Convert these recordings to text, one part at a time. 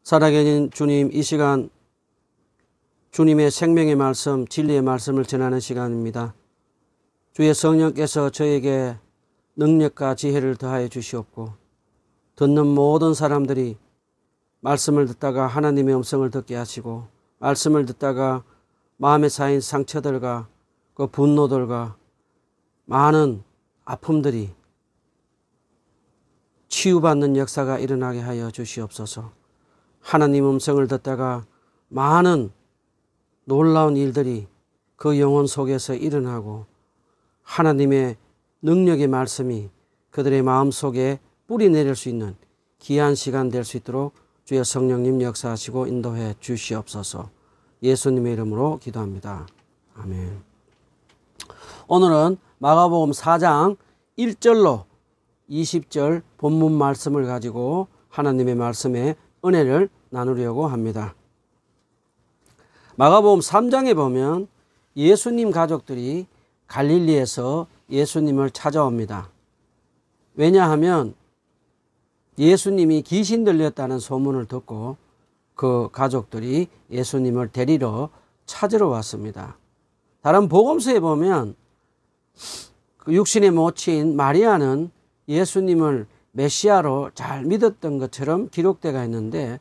살아계신 주님, 이 시간 주님의 생명의 말씀, 진리의 말씀을 전하는 시간입니다. 주의 성령께서 저에게 능력과 지혜를 더하여 주시옵고, 듣는 모든 사람들이 말씀을 듣다가 하나님의 음성을 듣게 하시고, 말씀을 듣다가 마음에 쌓인 상처들과 그 분노들과 많은 아픔들이 치유받는 역사가 일어나게 하여 주시옵소서. 하나님 음성을 듣다가 많은 놀라운 일들이 그 영혼 속에서 일어나고 하나님의 능력의 말씀이 그들의 마음속에 뿌리 내릴 수 있는 귀한 시간 될 수 있도록 주의 성령님 역사하시고 인도해 주시옵소서. 예수님의 이름으로 기도합니다. 아멘. 오늘은 마가복음 4장 1절로 20절 본문 말씀을 가지고 하나님의 말씀에 은혜를 나누려고 합니다. 마가복음 3장에 보면 예수님 가족들이 갈릴리에서 예수님을 찾아옵니다. 왜냐하면 예수님이 귀신 들렸다는 소문을 듣고 그 가족들이 예수님을 데리러 찾으러 왔습니다. 다른 복음서에 보면 그 육신의 모친 마리아는 예수님을 메시아로 잘 믿었던 것처럼 기록되어 있는데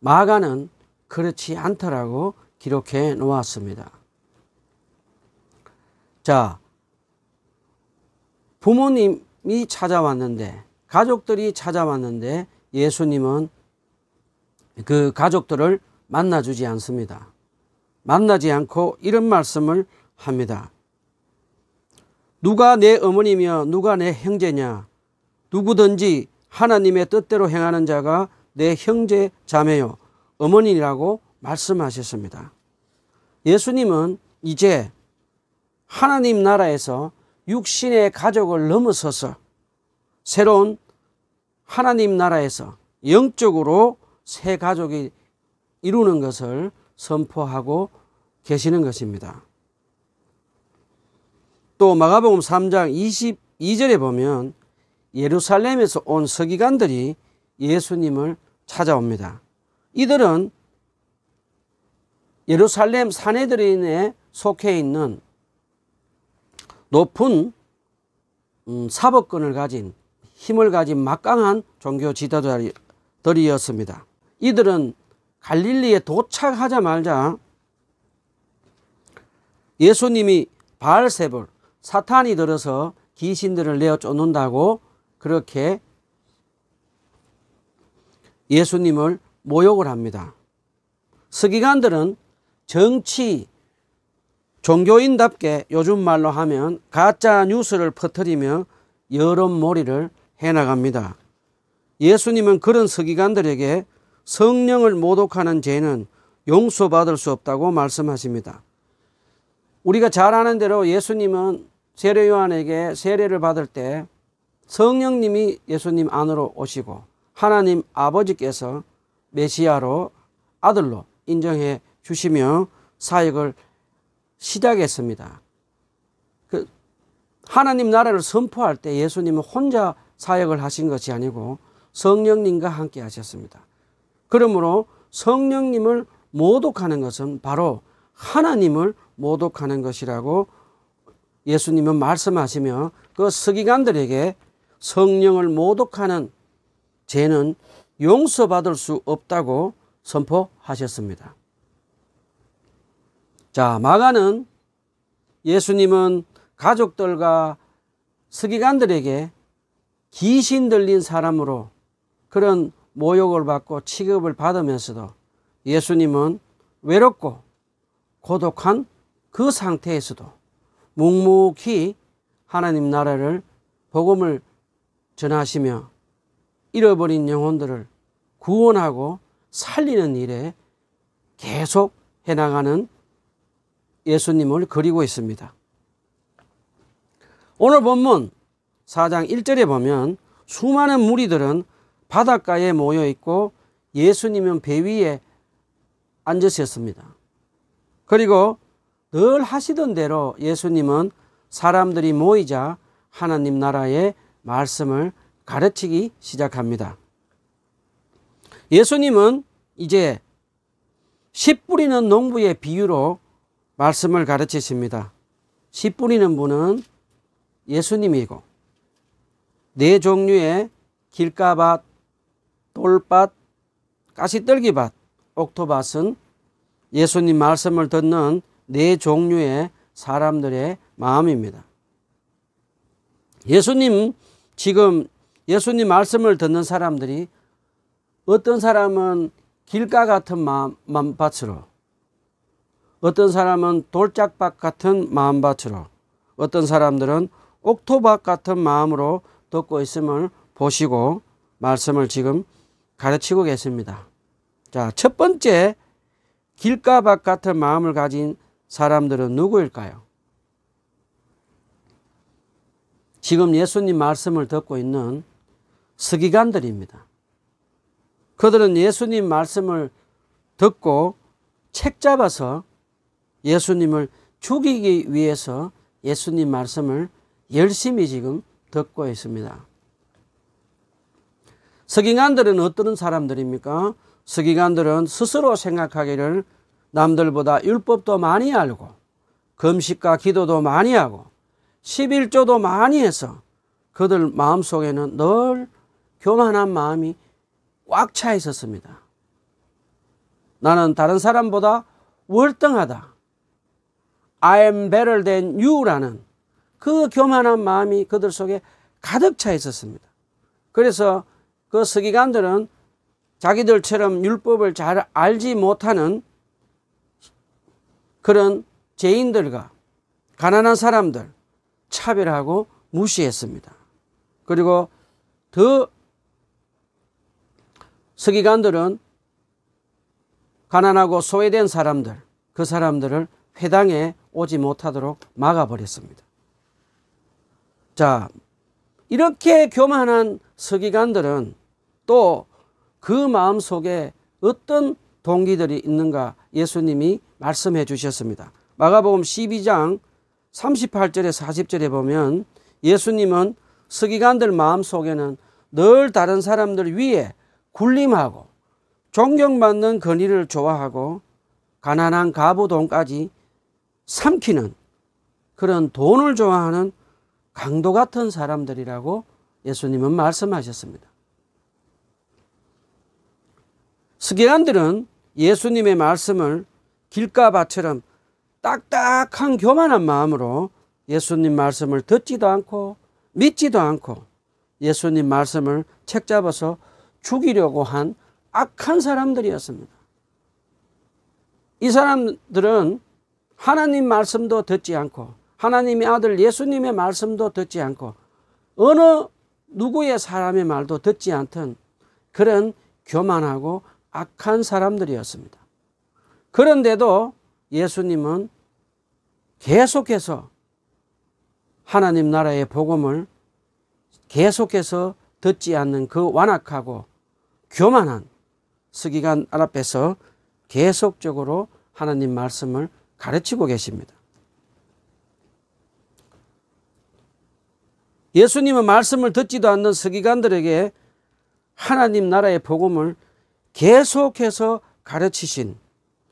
마가는 그렇지 않더라고 기록해 놓았습니다. 자, 부모님이 찾아왔는데, 가족들이 찾아왔는데 예수님은 그 가족들을 만나주지 않습니다. 만나지 않고 이런 말씀을 합니다. 누가 내 어머니며 누가 내 형제냐? 누구든지 하나님의 뜻대로 행하는 자가 내 형제 자매요 어머니라고 말씀하셨습니다. 예수님은 이제 하나님 나라에서 육신의 가족을 넘어서서 새로운 하나님 나라에서 영적으로 새 가족이 이루는 것을 선포하고 계시는 것입니다. 또 마가복음 3장 22절에 보면 예루살렘에서 온 서기관들이 예수님을 찾아옵니다. 이들은 예루살렘 사내들인에 속해 있는 높은 사법권을 가진 힘을 가진 막강한 종교 지도자들이었습니다. 이들은 갈릴리에 도착하자마자 예수님이 바알세불 사탄이 들어서 귀신들을 내어 쫓는다고 그렇게 예수님을 모욕을 합니다. 서기관들은 정치 종교인답게 요즘 말로 하면 가짜 뉴스를 퍼뜨리며 여론몰이를 해나갑니다. 예수님은 그런 서기관들에게 성령을 모독하는 죄는 용서받을 수 없다고 말씀하십니다. 우리가 잘 아는 대로 예수님은 세례 요한에게 세례를 받을 때 성령님이 예수님 안으로 오시고 하나님 아버지께서 메시아로 아들로 인정해 주시며 사역을 시작했습니다. 그 하나님 나라를 선포할 때 예수님은 혼자 사역을 하신 것이 아니고 성령님과 함께 하셨습니다. 그러므로 성령님을 모독하는 것은 바로 하나님을 모독하는 것이라고 예수님은 말씀하시며 그 서기관들에게 성령을 모독하는 죄는 용서받을 수 없다고 선포하셨습니다. 자, 마가는 예수님은 가족들과 서기관들에게 귀신 들린 사람으로 그런 모욕을 받고 취급을 받으면서도 예수님은 외롭고 고독한 그 상태에서도 묵묵히 하나님 나라를 복음을 전하시며 잃어버린 영혼들을 구원하고 살리는 일에 계속 해나가는 예수님을 그리고 있습니다. 오늘 본문 4장 1절에 보면 수많은 무리들은 바닷가에 모여 있고 예수님은 배 위에 앉으셨습니다. 그리고 늘 하시던 대로 예수님은 사람들이 모이자 하나님 나라의 말씀을 가르치기 시작합니다. 예수님은 이제 씨 뿌리는 농부의 비유로 말씀을 가르치십니다. 씨 뿌리는 분은 예수님이고, 네 종류의 길가밭, 돌밭, 가시떨기밭, 옥토밭은 예수님 말씀을 듣는 네 종류의 사람들의 마음입니다. 지금 예수님 말씀을 듣는 사람들이 어떤 사람은 길가 같은 마음밭으로, 어떤 사람은 돌짝밭 같은 마음밭으로, 어떤 사람들은 옥토밭 같은 마음으로 듣고 있음을 보시고 말씀을 지금 가르치고 계십니다. 자, 첫 번째 길가밭 같은 마음을 가진 사람들은 누구일까요? 지금 예수님 말씀을 듣고 있는 서기관들입니다. 그들은 예수님 말씀을 듣고 책 잡아서 예수님을 죽이기 위해서 예수님 말씀을 열심히 지금 듣고 있습니다. 서기관들은 어떤 사람들입니까? 서기관들은 스스로 생각하기를 남들보다 율법도 많이 알고 금식과 기도도 많이 하고 11조도 많이 해서 그들 마음속에는 늘 교만한 마음이 꽉 차 있었습니다. 나는 다른 사람보다 월등하다. I am better than you라는 그 교만한 마음이 그들 속에 가득 차 있었습니다. 그래서 그 서기관들은 자기들처럼 율법을 잘 알지 못하는 그런 죄인들과 가난한 사람들 차별하고 무시했습니다. 그리고 더 서기관들은 가난하고 소외된 사람들, 그 사람들을 회당에 오지 못하도록 막아버렸습니다. 자, 이렇게 교만한 서기관들은 또 그 마음 속에 어떤 동기들이 있는가 예수님이 말씀해 주셨습니다. 마가복음 12장 38절에 40절에 보면 예수님은 서기관들 마음 속에는 늘 다른 사람들 위에 군림하고 존경받는 권위를 좋아하고 가난한 가부 돈까지 삼키는 그런 돈을 좋아하는 강도 같은 사람들이라고 예수님은 말씀하셨습니다. 서기관들은 예수님의 말씀을 길가밭처럼 딱딱한 교만한 마음으로 예수님 말씀을 듣지도 않고 믿지도 않고 예수님 말씀을 책 잡아서 죽이려고 한 악한 사람들이었습니다. 이 사람들은 하나님 말씀도 듣지 않고 하나님의 아들 예수님의 말씀도 듣지 않고 어느 누구의 사람의 말도 듣지 않던 그런 교만하고 악한 사람들이었습니다. 그런데도 예수님은 계속해서 하나님 나라의 복음을 계속해서 듣지 않는 그 완악하고 교만한 서기관 앞에서 계속적으로 하나님 말씀을 가르치고 계십니다. 예수님은 말씀을 듣지도 않는 서기관들에게 하나님 나라의 복음을 계속해서 가르치신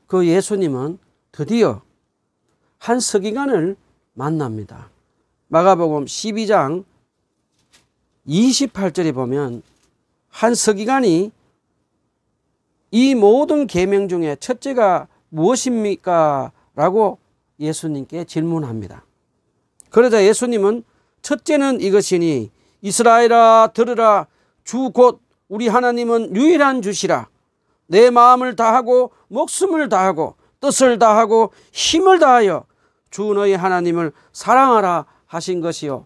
그 예수님은 드디어 한 서기관을 만납니다. 마가복음 12장 28절에 보면 한 서기관이 이 모든 계명 중에 첫째가 무엇입니까? 라고 예수님께 질문합니다. 그러자 예수님은 첫째는 이것이니 이스라엘아 들으라 주 곧 우리 하나님은 유일한 주시라 내 마음을 다하고 목숨을 다하고 뜻을 다하고 힘을 다하여 주 너희 하나님을 사랑하라 하신 것이요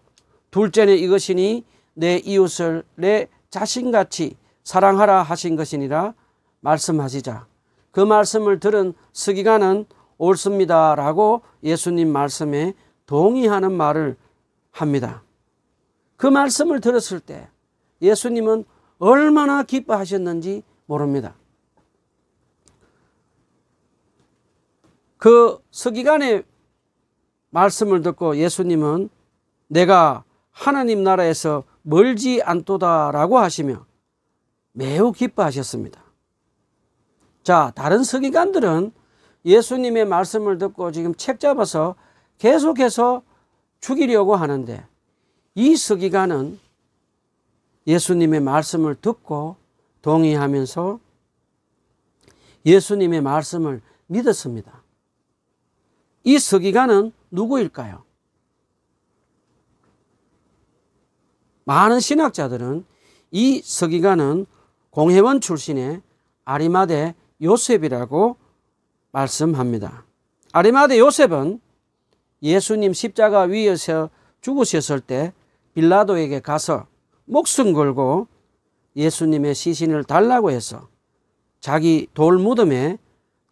둘째는 이것이니 내 이웃을 내 자신같이 사랑하라 하신 것이니라 말씀하시자 그 말씀을 들은 서기관은 옳습니다 라고 예수님 말씀에 동의하는 말을 합니다. 그 말씀을 들었을 때 예수님은 얼마나 기뻐하셨는지 모릅니다. 그 서기관의 말씀을 듣고 예수님은 내가 하나님 나라에서 멀지 않도다 라고 하시며 매우 기뻐하셨습니다. 자, 다른 서기관들은 예수님의 말씀을 듣고 지금 책 잡아서 계속해서 죽이려고 하는데, 이 서기관은 예수님의 말씀을 듣고 동의하면서 예수님의 말씀을 믿었습니다. 이 서기관은 누구일까요? 많은 신학자들은 이 서기관은 공회원 출신의 아리마대 요셉이라고 말씀합니다. 아리마대 요셉은 예수님 십자가 위에서 죽으셨을 때 빌라도에게 가서 목숨 걸고 예수님의 시신을 달라고 해서 자기 돌 무덤에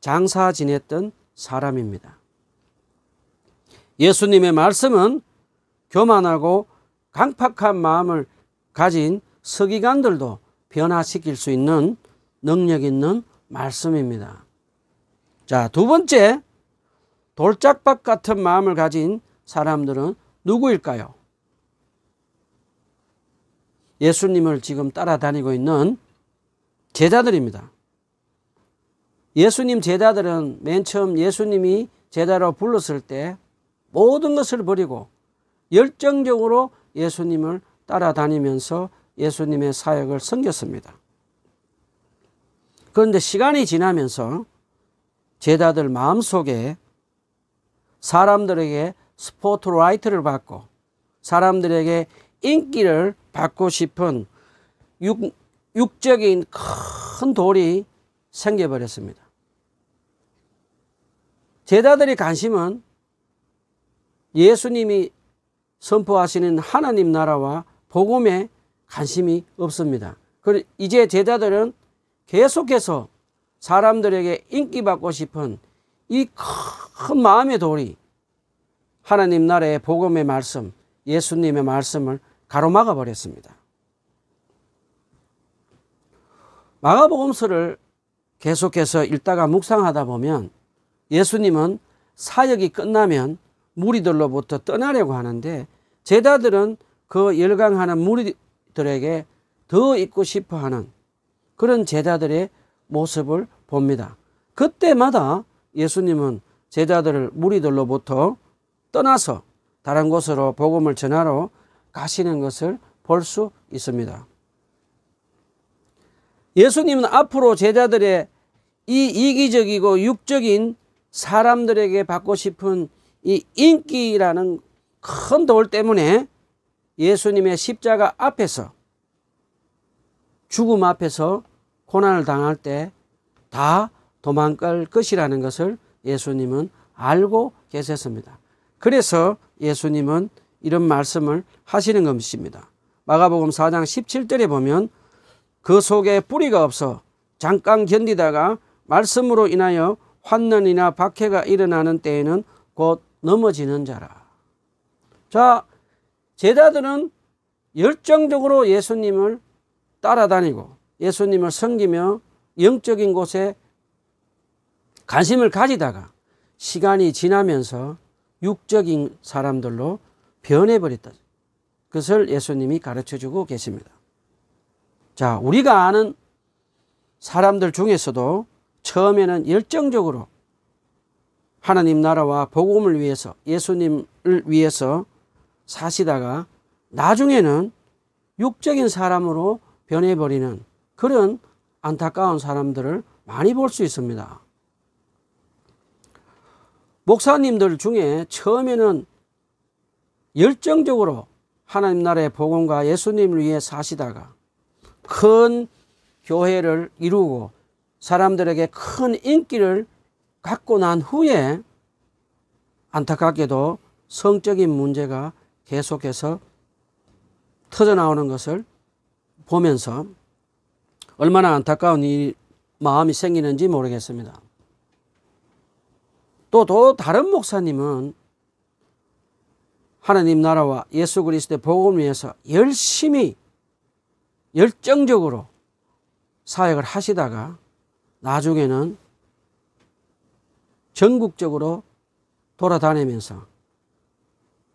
장사 지냈던 사람입니다. 예수님의 말씀은 교만하고 강팍한 마음을 가진 서기관들도 변화시킬 수 있는 능력 있는 말씀입니다. 자, 두 번째, 돌짝박 같은 마음을 가진 사람들은 누구일까요? 예수님을 지금 따라다니고 있는 제자들입니다. 예수님 제자들은 맨 처음 예수님이 제자로 불렀을 때 모든 것을 버리고 열정적으로 예수님을 따라다니면서 예수님의 사역을 섬겼습니다. 그런데 시간이 지나면서 제자들 마음속에 사람들에게 스포트라이트를 받고 사람들에게 인기를 받고 싶은 육적인 큰 돌이 생겨버렸습니다. 제자들의 관심은 예수님이 선포하시는 하나님 나라와 복음에 관심이 없습니다. 그리고 이제 제자들은 계속해서 사람들에게 인기받고 싶은 이 큰 마음의 돌이 하나님 나라의 복음의 말씀, 예수님의 말씀을 가로막아 버렸습니다. 마가복음서를 계속해서 읽다가 묵상하다 보면 예수님은 사역이 끝나면 무리들로부터 떠나려고 하는데 제자들은 그 열광하는 무리들에게 더 있고 싶어하는 그런 제자들의 모습을 봅니다. 그때마다 예수님은 제자들을 무리들로부터 떠나서 다른 곳으로 복음을 전하러 가시는 것을 볼 수 있습니다. 예수님은 앞으로 제자들의 이 이기적이고 육적인 사람들에게 받고 싶은 이 인기라는 큰 돌 때문에 예수님의 십자가 앞에서 죽음 앞에서 고난을 당할 때 다 도망갈 것이라는 것을 예수님은 알고 계셨습니다. 그래서 예수님은 이런 말씀을 하시는 것입니다. 마가복음 4장 17절에 보면 그 속에 뿌리가 없어 잠깐 견디다가 말씀으로 인하여 환난이나 박해가 일어나는 때에는 곧 넘어지는 자라. 자, 제자들은 열정적으로 예수님을 따라다니고 예수님을 섬기며 영적인 곳에 관심을 가지다가 시간이 지나면서 육적인 사람들로 변해버렸다. 그것을 예수님이 가르쳐주고 계십니다. 자, 우리가 아는 사람들 중에서도 처음에는 열정적으로 하나님 나라와 복음을 위해서 예수님을 위해서 사시다가 나중에는 육적인 사람으로 변해버리는 그런 안타까운 사람들을 많이 볼 수 있습니다. 목사님들 중에 처음에는 열정적으로 하나님 나라의 복음과 예수님을 위해 사시다가 큰 교회를 이루고 사람들에게 큰 인기를 갖고 난 후에 안타깝게도 성적인 문제가 계속해서 터져나오는 것을 보면서 얼마나 안타까운 이 마음이 생기는지 모르겠습니다. 또 다른 목사님은 하나님 나라와 예수 그리스도의 복음을 위해서 열심히 열정적으로 사역을 하시다가 나중에는 전국적으로 돌아다니면서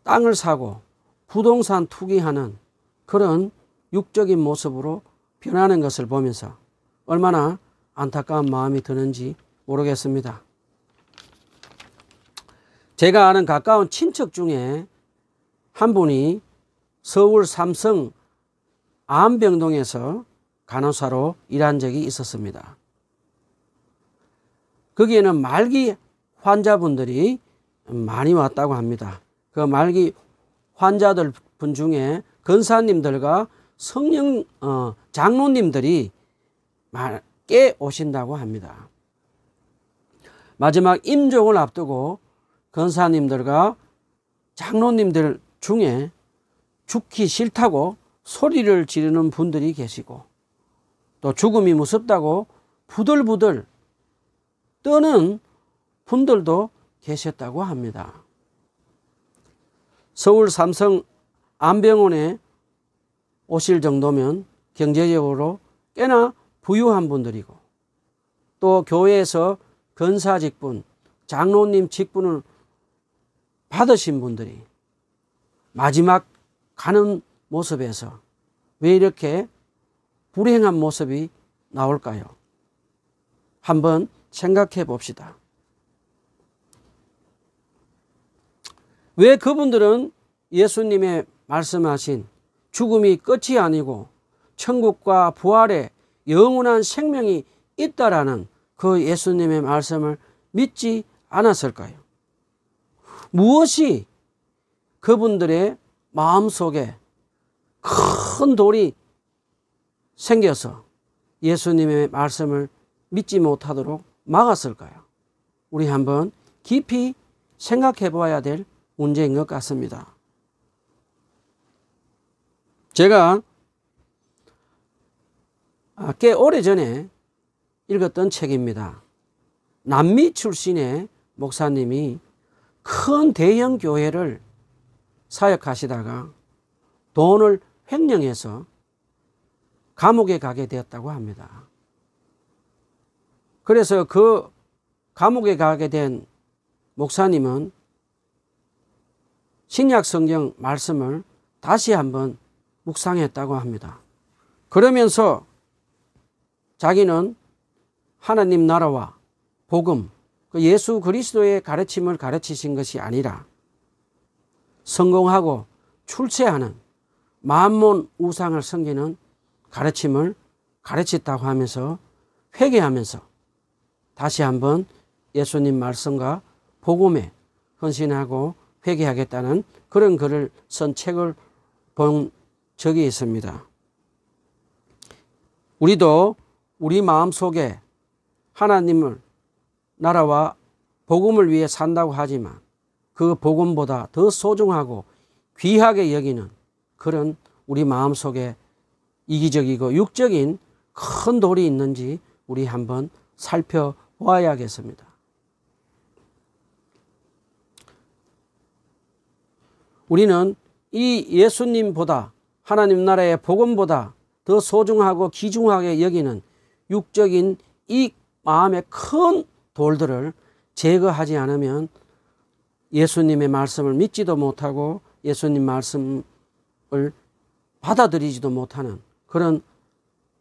땅을 사고 부동산 투기하는 그런 육적인 모습으로 변하는 것을 보면서 얼마나 안타까운 마음이 드는지 모르겠습니다. 제가 아는 가까운 친척 중에 한 분이 서울 삼성 안병동에서 간호사로 일한 적이 있었습니다. 거기에는 말기 환자분들이 많이 왔다고 합니다. 그 말기 환자들 분 중에 권사님들과 장로님들이 꽤 오신다고 합니다. 마지막 임종을 앞두고 권사님들과 장로님들 중에 죽기 싫다고 소리를 지르는 분들이 계시고, 또 죽음이 무섭다고 부들부들 떠는 분들도 계셨다고 합니다. 서울 삼성 안병원에 오실 정도면 경제적으로 꽤나 부유한 분들이고, 또 교회에서 권사 직분, 장로님 직분을 받으신 분들이 마지막 가는 모습에서 왜 이렇게 불행한 모습이 나올까요? 한번 생각해 봅시다. 왜 그분들은 예수님의 말씀하신 죽음이 끝이 아니고 천국과 부활의 영원한 생명이 있다라는 그 예수님의 말씀을 믿지 않았을까요? 무엇이 그분들의 마음속에 큰 돌이 생겨서 예수님의 말씀을 믿지 못하도록 막았을까요? 우리 한번 깊이 생각해 봐야 될 문제인 것 같습니다. 제가 꽤 오래전에 읽었던 책입니다. 남미 출신의 목사님이 큰 대형 교회를 사역하시다가 돈을 횡령해서 감옥에 가게 되었다고 합니다. 그래서 그 감옥에 가게 된 목사님은 신약 성경 말씀을 다시 한번 묵상했다고 합니다. 그러면서 자기는 하나님 나라와 복음, 그 예수 그리스도의 가르침을 가르치신 것이 아니라 성공하고 출세하는 만몬 우상을 섬기는 가르침을 가르쳤다고 하면서 회개하면서 다시 한번 예수님 말씀과 복음에 헌신하고 회개하겠다는 그런 글을 쓴 책을 본 적이 있습니다. 우리도 우리 마음속에 하나님을 나라와 복음을 위해 산다고 하지만 그 복음보다 더 소중하고 귀하게 여기는 그런 우리 마음속에 이기적이고 육적인 큰 돌이 있는지 우리 한번 살펴보아야겠습니다. 우리는 이 예수님보다 하나님 나라의 복음보다 더 소중하고 귀중하게 여기는 육적인 이 마음의 큰 돌들을 제거하지 않으면 예수님의 말씀을 믿지도 못하고 예수님 말씀을 받아들이지도 못하는 그런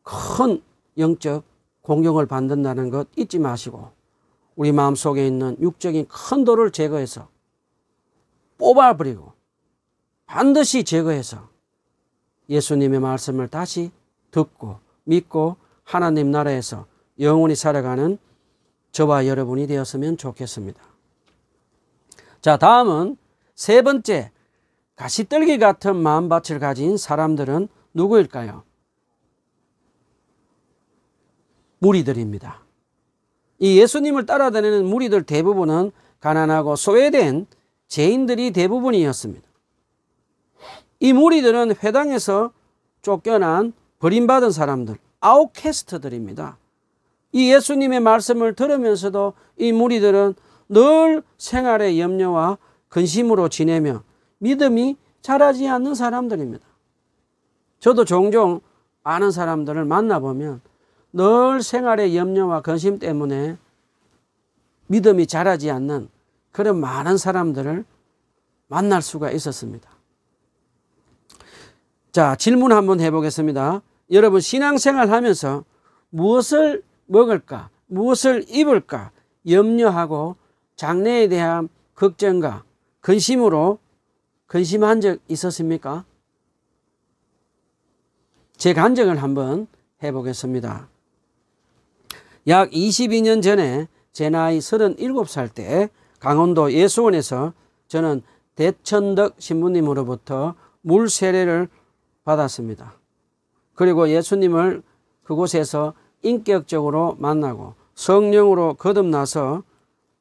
큰 영적 공경을 받는다는 것 잊지 마시고 우리 마음속에 있는 육적인 큰 돌을 제거해서 뽑아버리고 반드시 제거해서 예수님의 말씀을 다시 듣고 믿고 하나님 나라에서 영원히 살아가는 저와 여러분이 되었으면 좋겠습니다. 자, 다음은 세 번째, 가시떨기 같은 마음밭을 가진 사람들은 누구일까요? 무리들입니다. 이 예수님을 따라다니는 무리들 대부분은 가난하고 소외된 죄인들이 대부분이었습니다. 이 무리들은 회당에서 쫓겨난 버림받은 사람들, 아웃캐스트들입니다. 이 예수님의 말씀을 들으면서도 이 무리들은 늘 생활의 염려와 근심으로 지내며 믿음이 자라지 않는 사람들입니다. 저도 종종 아는 사람들을 만나보면 늘 생활의 염려와 근심 때문에 믿음이 자라지 않는 그런 많은 사람들을 만날 수가 있었습니다. 자, 질문 한번 해보겠습니다. 여러분 신앙생활 하면서 무엇을 먹을까, 무엇을 입을까 염려하고 장래에 대한 걱정과 근심한 적 있었습니까? 제 간증을 한번 해보겠습니다. 약 22년 전에 제 나이 37살 때 강원도 예수원에서 저는 대천덕 신부님으로부터 물 세례를 받았습니다. 그리고 예수님을 그곳에서 인격적으로 만나고 성령으로 거듭나서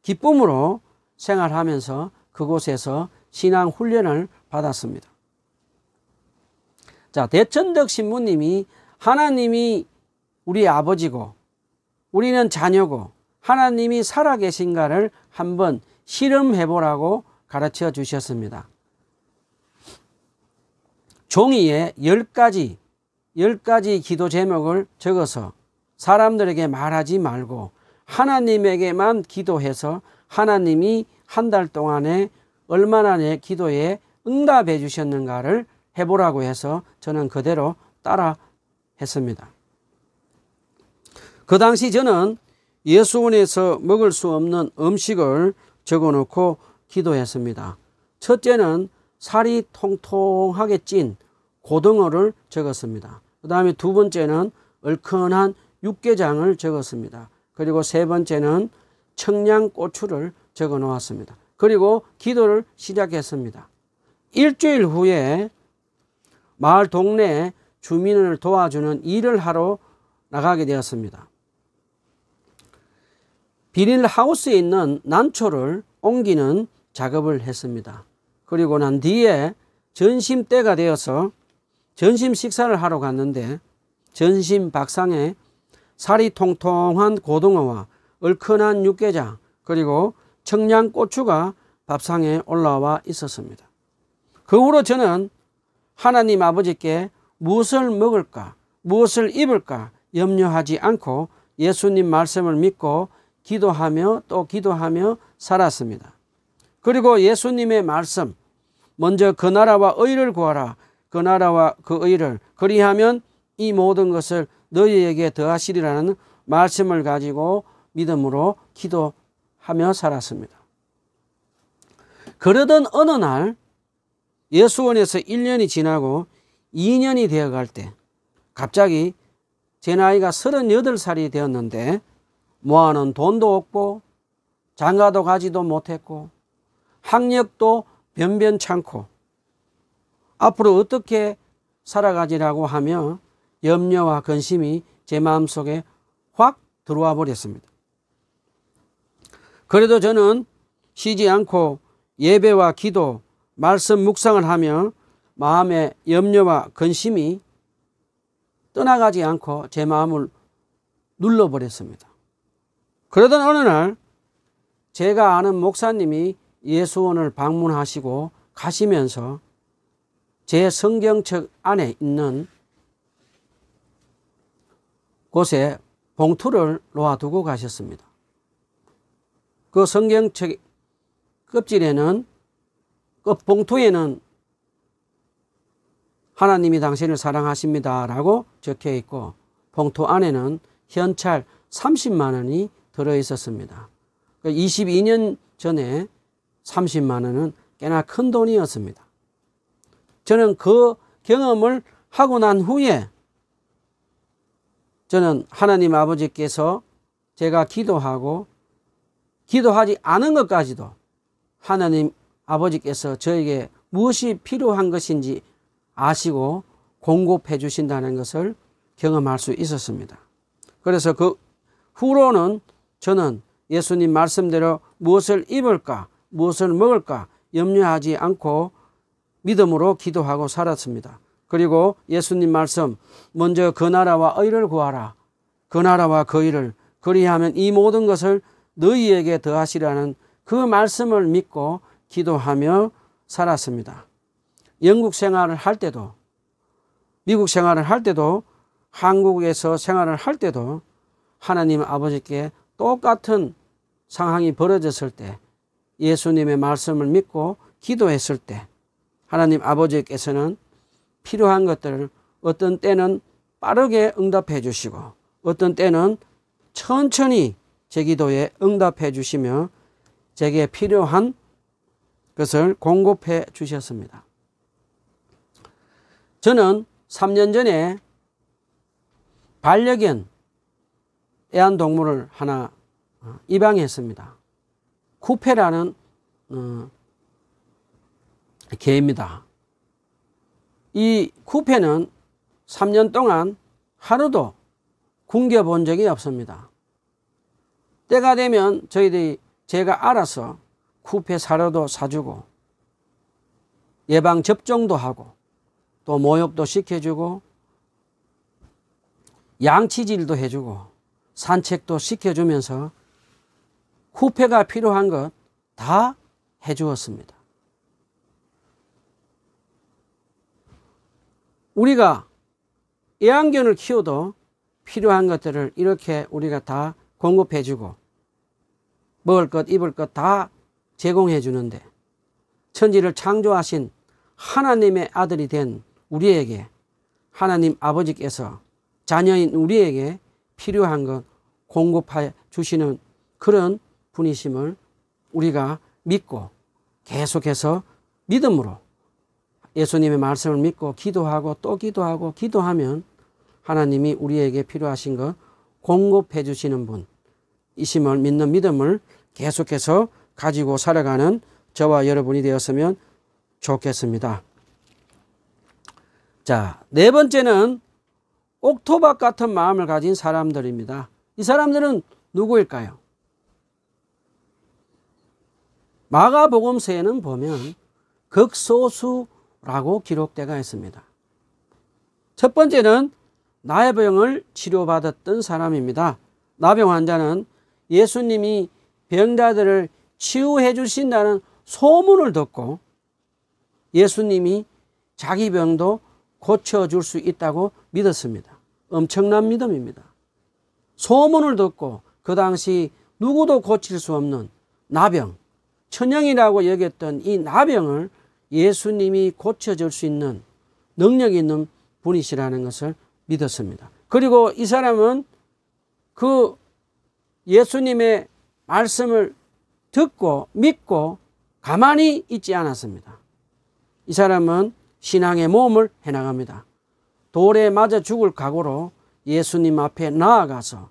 기쁨으로 생활하면서 그곳에서 신앙 훈련을 받았습니다. 자, 대천덕 신부님이 하나님이 우리 아버지고 우리는 자녀고 하나님이 살아계신가를 한번 실험해보라고 가르쳐 주셨습니다. 종이에 10가지 기도 제목을 적어서 사람들에게 말하지 말고 하나님에게만 기도해서 하나님이 한 달 동안에 얼마나 내 기도에 응답해 주셨는가를 해보라고 해서 저는 그대로 따라 했습니다. 그 당시 저는 예수원에서 먹을 수 없는 음식을 적어놓고 기도했습니다. 첫째는 살이 통통하게 찐 고등어를 적었습니다. 그 다음에 두 번째는 얼큰한 육개장을 적었습니다. 그리고 세 번째는 청양고추를 적어 놓았습니다. 그리고 기도를 시작했습니다. 일주일 후에 마을 동네 주민을 도와주는 일을 하러 나가게 되었습니다. 비닐하우스에 있는 난초를 옮기는 작업을 했습니다. 그리고 난 뒤에 점심때가 되어서 점심 식사를 하러 갔는데 점심 밥상에 살이 통통한 고등어와 얼큰한 육개장 그리고 청양고추가 밥상에 올라와 있었습니다. 그 후로 저는 하나님 아버지께 무엇을 먹을까 무엇을 입을까 염려하지 않고 예수님 말씀을 믿고 기도하며 또 기도하며 살았습니다. 그리고 예수님의 말씀 먼저 그 나라와 의를 구하라 그 나라와 그 의를 그리하면 이 모든 것을 너희에게 더하시리라는 말씀을 가지고 믿음으로 기도하며 살았습니다. 그러던 어느 날 예수원에서 1년이 지나고 2년이 되어갈 때 갑자기 제 나이가 38살이 되었는데 모아놓은 돈도 없고 장가도 가지도 못했고 학력도 변변찮고 앞으로 어떻게 살아가지라고 하며 염려와 근심이 제 마음속에 확 들어와 버렸습니다. 그래도 저는 쉬지 않고 예배와 기도, 말씀 묵상을 하며 마음의 염려와 근심이 떠나가지 않고 제 마음을 눌러버렸습니다. 그러던 어느 날 제가 아는 목사님이 예수원을 방문하시고 가시면서 제 성경책 안에 있는 곳에 봉투를 놓아두고 가셨습니다. 그 성경책 껍질에는 봉투에는 하나님이 당신을 사랑하십니다 라고 적혀 있고 봉투 안에는 현찰 30만 원이 들어있었습니다. 22년 전에 30만 원은 꽤나 큰 돈이었습니다. 저는 그 경험을 하고 난 후에 저는 하나님 아버지께서 제가 기도하고 기도하지 않은 것까지도 하나님 아버지께서 저에게 무엇이 필요한 것인지 아시고 공급해 주신다는 것을 경험할 수 있었습니다. 그래서 그 후로는 저는 예수님 말씀대로 무엇을 입을까 무엇을 먹을까 염려하지 않고 믿음으로 기도하고 살았습니다. 그리고 예수님 말씀 먼저 그 나라와 의를 구하라 그 나라와 그 의를 그리하면 이 모든 것을 너희에게 더하시라는 그 말씀을 믿고 기도하며 살았습니다. 영국 생활을 할 때도 미국 생활을 할 때도 한국에서 생활을 할 때도 하나님 아버지께 똑같은 상황이 벌어졌을 때 예수님의 말씀을 믿고 기도했을 때 하나님 아버지께서는 필요한 것들을 어떤 때는 빠르게 응답해 주시고 어떤 때는 천천히 제 기도에 응답해 주시며 제게 필요한 것을 공급해 주셨습니다. 저는 3년 전에 반려견 애완동물을 하나 입양했습니다. 쿠페라는 개입니다. 이 쿠페는 3년 동안 하루도 굶겨본 적이 없습니다. 때가 되면 저희들이 제가 알아서 쿠페 사료도 사주고 예방접종도 하고 또 모욕도 시켜주고 양치질도 해주고 산책도 시켜주면서 쿠페가 필요한 것 다 해주었습니다. 우리가 애완견을 키워도 필요한 것들을 이렇게 우리가 다 공급해주고 먹을 것 입을 것 다 제공해 주는데 천지를 창조하신 하나님의 아들이 된 우리에게 하나님 아버지께서 자녀인 우리에게 필요한 것 공급해 주시는 그런 분이심을 우리가 믿고 계속해서 믿음으로 예수님의 말씀을 믿고 기도하고 또 기도하고 기도하면 하나님이 우리에게 필요하신 것 공급해 주시는 분이심을 믿는 믿음을 계속해서 가지고 살아가는 저와 여러분이 되었으면 좋겠습니다. 자, 네 번째는 옥토박 같은 마음을 가진 사람들입니다. 이 사람들은 누구일까요? 마가복음서에는 보면 극소수라고 기록되어 있습니다. 첫 번째는 나병을 치료받았던 사람입니다. 나병 환자는 예수님이 병자들을 치유해 주신다는 소문을 듣고 예수님이 자기 병도 고쳐줄 수 있다고 믿었습니다. 엄청난 믿음입니다. 소문을 듣고 그 당시 누구도 고칠 수 없는 나병, 천형이라고 여겼던 이 나병을 예수님이 고쳐줄 수 있는 능력 있는 분이시라는 것을 믿었습니다. 그리고 이 사람은 그 예수님의 말씀을 듣고 믿고 가만히 있지 않았습니다. 이 사람은 신앙의 모험을 해나갑니다. 돌에 맞아 죽을 각오로 예수님 앞에 나아가서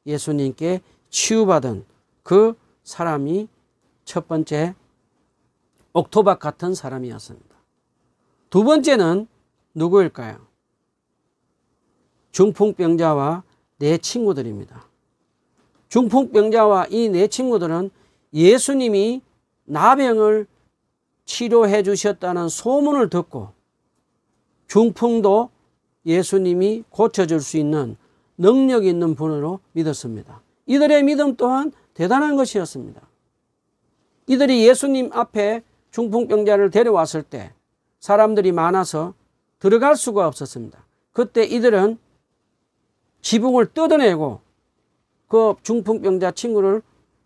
예수님께 치유받은 그 사람이 첫 번째 옥토박 같은 사람이었습니다. 두 번째는 누구일까요? 중풍병자와 네 친구들입니다. 중풍병자와 이 네 친구들은 예수님이 나병을 치료해 주셨다는 소문을 듣고 중풍도 예수님이 고쳐줄 수 있는 능력 있는 분으로 믿었습니다. 이들의 믿음 또한 대단한 것이었습니다. 이들이 예수님 앞에 중풍병자를 데려왔을 때 사람들이 많아서 들어갈 수가 없었습니다. 그때 이들은 지붕을 뜯어내고 그 중풍병자 친구를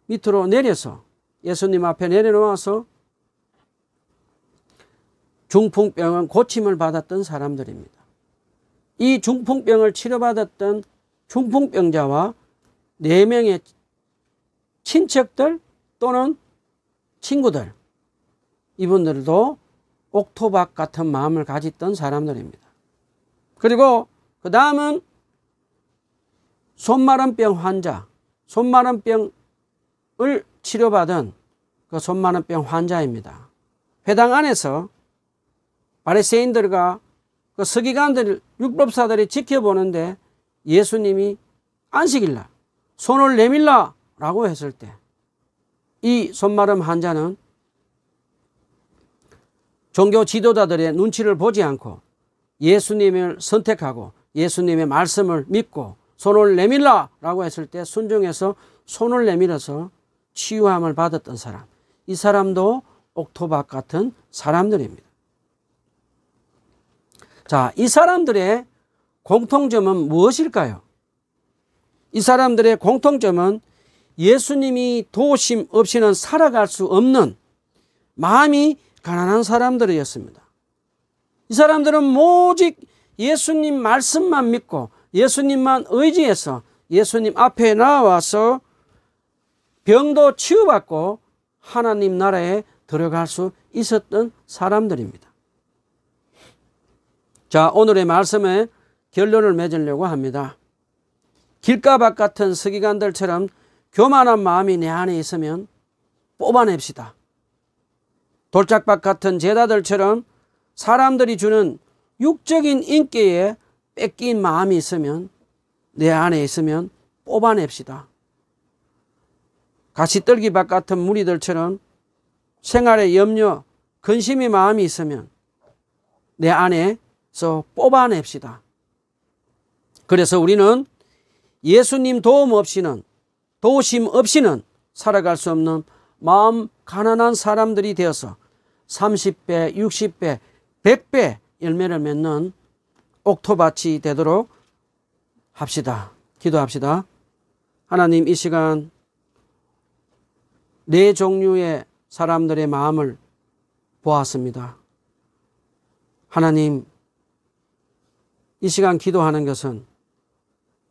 밑으로 내려서 예수님 앞에 내려놓아서 중풍병은 고침을 받았던 사람들입니다. 이 중풍병을 치료받았던 중풍병자와 4명의 친척들 또는 친구들, 이분들도 옥토박 같은 마음을 가졌던 사람들입니다. 그리고 그 다음은 손마른병 환자, 손마른병을 치료받은 그 손마른병 환자입니다. 회당 안에서 바리새인들과 그 서기관들, 율법사들이 지켜보는데 예수님이 안식일날 손을 내밀라라고 했을 때 이 손마름 환자는 종교 지도자들의 눈치를 보지 않고 예수님을 선택하고 예수님의 말씀을 믿고 손을 내밀라라고 했을 때 순종해서 손을 내밀어서 치유함을 받았던 사람, 이 사람도 옥토박 같은 사람들입니다. 자, 이 사람들의 공통점은 무엇일까요? 이 사람들의 공통점은 예수님이 도우심 없이는 살아갈 수 없는 마음이 가난한 사람들이었습니다. 이 사람들은 오직 예수님 말씀만 믿고 예수님만 의지해서 예수님 앞에 나와서 병도 치유받고 하나님 나라에 들어갈 수 있었던 사람들입니다. 자, 오늘의 말씀에 결론을 맺으려고 합니다. 길가밭 같은 서기관들처럼 교만한 마음이 내 안에 있으면 뽑아냅시다. 돌짝밭 같은 제자들처럼 사람들이 주는 육적인 인기에 뺏긴 마음이 있으면, 내 안에 있으면 뽑아냅시다. 가시떨기밭 같은 무리들처럼 생활의 염려, 근심의 마음이 있으면 내 안에서 뽑아냅시다. 그래서 우리는 예수님 도움 없이는, 도우심 없이는 살아갈 수 없는 마음 가난한 사람들이 되어서 30배, 60배, 100배 열매를 맺는 옥토밭이 되도록 합시다. 기도합시다. 하나님, 이 시간 네 종류의 사람들의 마음을 보았습니다. 하나님, 이 시간 기도하는 것은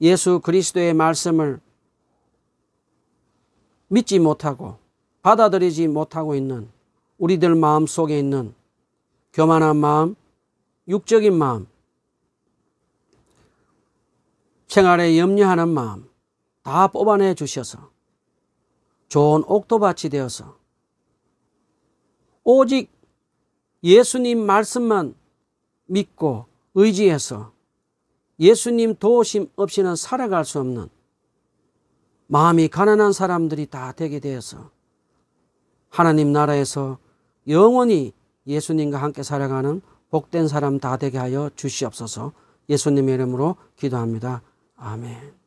예수 그리스도의 말씀을 믿지 못하고 받아들이지 못하고 있는 우리들 마음 속에 있는 교만한 마음, 육적인 마음, 생활에 염려하는 마음 다 뽑아내 주셔서 좋은 옥토밭이 되어서 오직 예수님 말씀만 믿고 의지해서 예수님 도우심 없이는 살아갈 수 없는 마음이 가난한 사람들이 다 되게 되어서 하나님 나라에서 영원히 예수님과 함께 살아가는 복된 사람 다 되게 하여 주시옵소서. 예수님의 이름으로 기도합니다. 아멘.